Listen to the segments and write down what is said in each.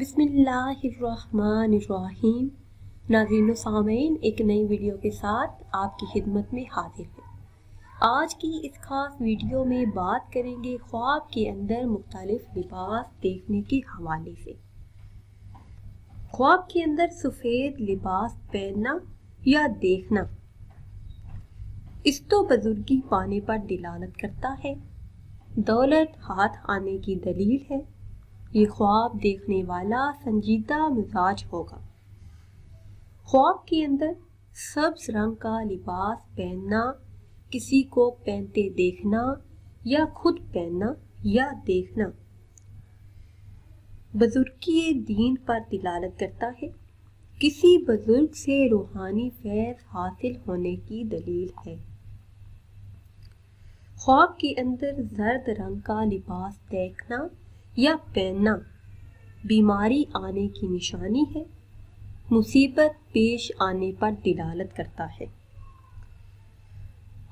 बिस्मिल्लाहिर्रहमानिर्रहीम। नाज़रीन व सामीन, एक नई वीडियो के साथ आपकी खिदमत में हाजिर है। आज की इस खास वीडियो में बात करेंगे ख्वाब के अंदर मुख्तलिफ लिबास देखने के हवाले से। ख्वाब के अंदर सफ़ेद लिबास पहनना या देखना इस तो बुजुर्गी पाने पर दिलालत करता है, दौलत हाथ आने की दलील है। ये ख्वाब देखने वाला संजीदा मिजाज होगा। ख्वाब के अंदर सब्ज रंग का लिबास पहनना, किसी को पहनते देखना या खुद पहनना या देखना बुजुर्गी दीन पर दिलालत करता है, किसी बुजुर्ग से रूहानी फैज़ हासिल होने की दलील है। ख्वाब के अंदर जर्द रंग का लिबास देखना या पहनना बीमारी आने की निशानी है, मुसीबत पेश आने पर दिलालत करता है।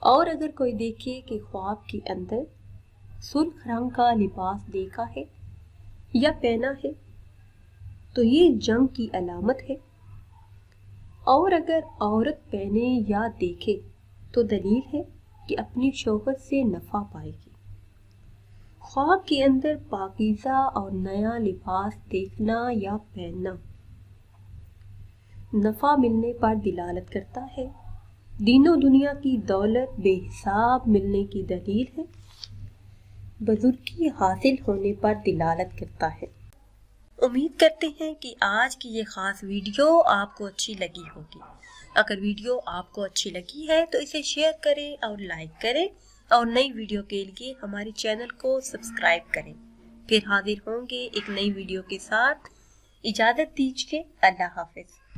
और अगर कोई देखे कि ख्वाब के अंदर सुर्ख रंग का लिबास देखा है या पहना है तो ये जंग की अलामत है। और अगर औरत पहने या देखे तो दलील है कि अपनी शौहर से नफा पाएगी। ख्वाब के अंदर पाकीज़ा और नया लिबास देखना या पहनना नफा मिलने पर दिलालत करता है, दीनो दुनिया की दौलत बेहिसाब मिलने की दलील है, बुजुर्गी हासिल होने पर दिलालत करता है। उम्मीद करते हैं कि आज की ये खास वीडियो आपको अच्छी लगी होगी। अगर वीडियो आपको अच्छी लगी है तो इसे शेयर करें और लाइक करें, और नई वीडियो के लिए हमारे चैनल को सब्सक्राइब करें। फिर हाजिर होंगे एक नई वीडियो के साथ। इजाज़त दीजिए। अल्लाह हाफिज़।